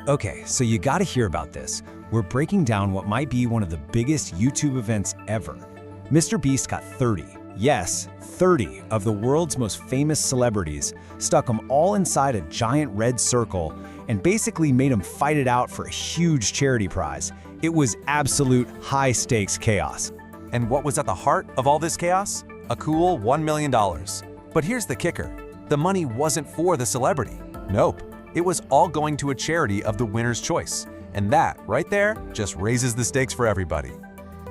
Okay, so you gotta hear about this. We're breaking down what might be one of the biggest YouTube events ever. Mr. Beast got 30, yes, 30 of the world's most famous celebrities, stuck them all inside a giant red circle, and basically made them fight it out for a huge charity prize. It was absolute high-stakes chaos. And what was at the heart of all this chaos? A cool $1 million. But here's the kicker. The money wasn't for the celebrity. Nope. It was all going to a charity of the winner's choice. And that, right there, just raises the stakes for everybody.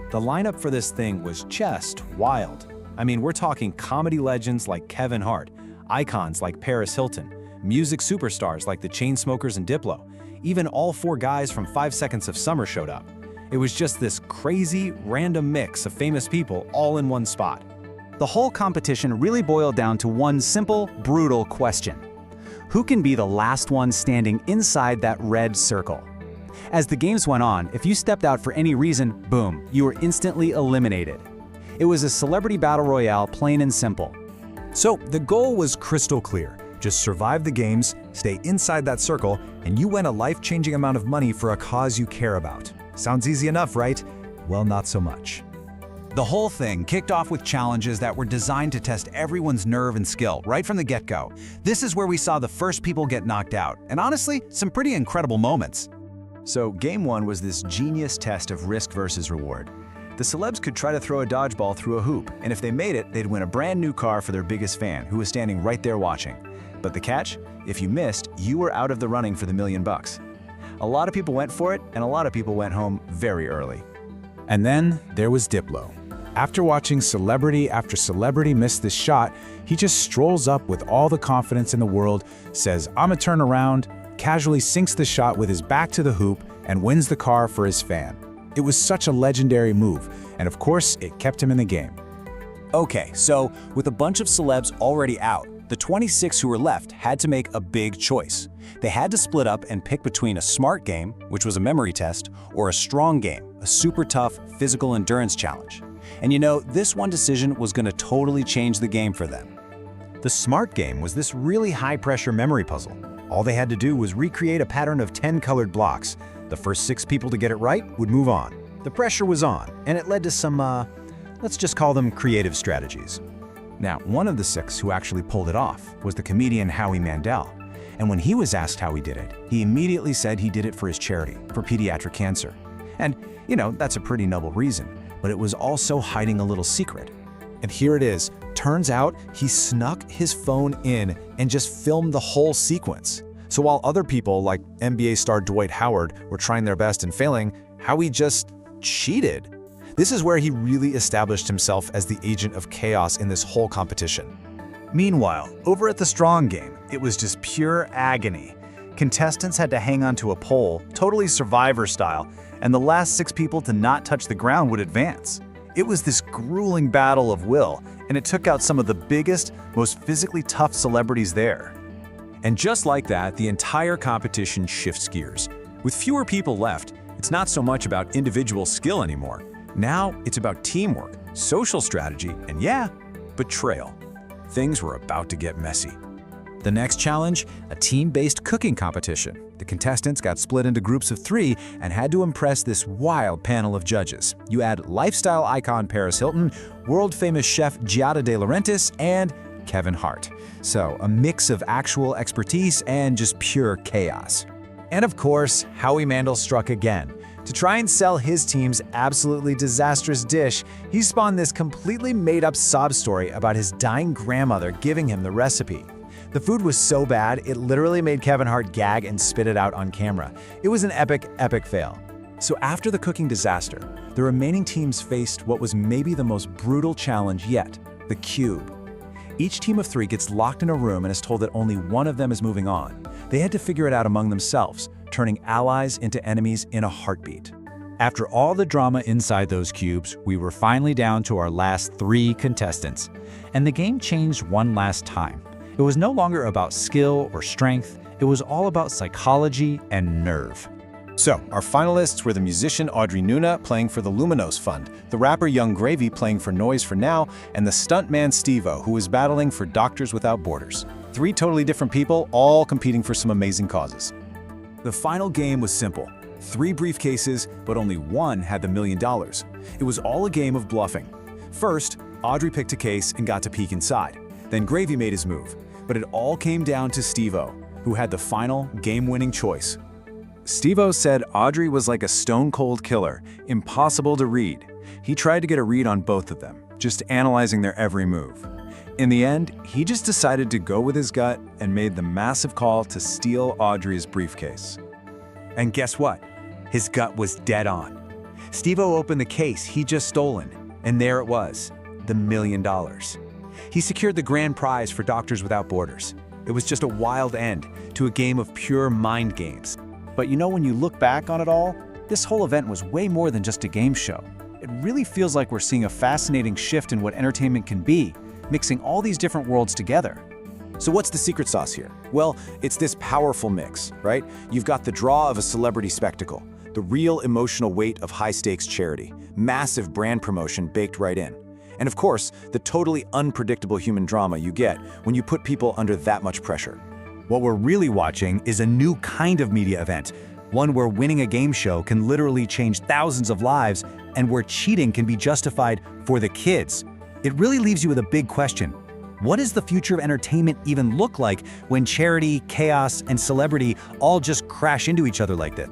The lineup for this thing was just wild. I mean, we're talking comedy legends like Kevin Hart, icons like Paris Hilton, music superstars like the Chainsmokers and Diplo. Even all four guys from 5 Seconds of Summer showed up. It was just this crazy, random mix of famous people all in one spot. The whole competition really boiled down to one simple, brutal question. Who can be the last one standing inside that red circle? As the games went on, if you stepped out for any reason, boom, you were instantly eliminated. It was a celebrity battle royale, plain and simple. So the goal was crystal clear. Just survive the games, stay inside that circle, and you win a life-changing amount of money for a cause you care about. Sounds easy enough, right? Well, not so much. The whole thing kicked off with challenges that were designed to test everyone's nerve and skill right from the get-go. This is where we saw the first people get knocked out, and honestly, some pretty incredible moments. So game one was this genius test of risk versus reward. The celebs could try to throw a dodgeball through a hoop, and if they made it, they'd win a brand new car for their biggest fan, who was standing right there watching. But the catch? If you missed, you were out of the running for the $1 million. A lot of people went for it, and a lot of people went home very early. And then there was Diplo. After watching celebrity after celebrity miss this shot, he just strolls up with all the confidence in the world, says, "I'ma turn around," casually sinks the shot with his back to the hoop, and wins the car for his fan. It was such a legendary move, and of course, it kept him in the game. Okay, so with a bunch of celebs already out, the 26 who were left had to make a big choice. They had to split up and pick between a smart game, which was a memory test, or a strong game, a super tough physical endurance challenge. And you know, this one decision was going to totally change the game for them. The smart game was this really high-pressure memory puzzle. All they had to do was recreate a pattern of 10 colored blocks. The first 6 people to get it right would move on. The pressure was on, and it led to some, let's just call them creative strategies. Now, one of the 6 who actually pulled it off was the comedian Howie Mandel. And when he was asked how he did it, he immediately said he did it for his charity, for pediatric cancer. And, you know, that's a pretty noble reason, but it was also hiding a little secret. And here it is. Turns out he snuck his phone in and just filmed the whole sequence. So while other people like NBA star Dwight Howard were trying their best and failing, Howie just cheated. This is where he really established himself as the agent of chaos in this whole competition. Meanwhile, over at the strong game, it was just pure agony. Contestants had to hang onto a pole, totally Survivor style, and the last 6 people to not touch the ground would advance. It was this grueling battle of will, and it took out some of the biggest, most physically tough celebrities there. And just like that, the entire competition shifts gears. With fewer people left, it's not so much about individual skill anymore. Now it's about teamwork, social strategy, and yeah, betrayal. Things were about to get messy. The next challenge, a team-based cooking competition. The contestants got split into groups of 3 and had to impress this wild panel of judges. You add lifestyle icon Paris Hilton, world-famous chef Giada De Laurentiis, and Kevin Hart. So, a mix of actual expertise and just pure chaos. And of course, Howie Mandel struck again. To try and sell his team's absolutely disastrous dish, he spawned this completely made-up sob story about his dying grandmother giving him the recipe. The food was so bad, it literally made Kevin Hart gag and spit it out on camera. It was an epic, epic fail. So after the cooking disaster, the remaining teams faced what was maybe the most brutal challenge yet, the cube. Each team of 3 gets locked in a room and is told that only one of them is moving on. They had to figure it out among themselves, turning allies into enemies in a heartbeat. After all the drama inside those cubes, we were finally down to our last 3 contestants. And the game changed one last time. It was no longer about skill or strength, it was all about psychology and nerve. So, our finalists were the musician Audrey Nuna playing for the Luminous Fund, the rapper Young Gravy playing for Noise for Now, and the stuntman Steve-O, who was battling for Doctors Without Borders. 3 totally different people, all competing for some amazing causes. The final game was simple. 3 briefcases, but only one had the $1 million. It was all a game of bluffing. First, Audrey picked a case and got to peek inside. Then Gravy made his move. But it all came down to Steve-O, who had the final, game-winning choice. Steve-O said Audrey was like a stone-cold killer, impossible to read. He tried to get a read on both of them, just analyzing their every move. In the end, he just decided to go with his gut and made the massive call to steal Audrey's briefcase. And guess what? His gut was dead on. Steve-O opened the case he'd just stolen, and there it was, the $1 million. He secured the grand prize for Doctors Without Borders. It was just a wild end to a game of pure mind games. But you know, when you look back on it all, this whole event was way more than just a game show. It really feels like we're seeing a fascinating shift in what entertainment can be, mixing all these different worlds together. So what's the secret sauce here? Well, it's this powerful mix, right? You've got the draw of a celebrity spectacle, the real emotional weight of high-stakes charity, massive brand promotion baked right in. And of course, the totally unpredictable human drama you get when you put people under that much pressure. What we're really watching is a new kind of media event, one where winning a game show can literally change thousands of lives and where cheating can be justified for the kids. It really leaves you with a big question. What does the future of entertainment even look like when charity, chaos, and celebrity all just crash into each other like that?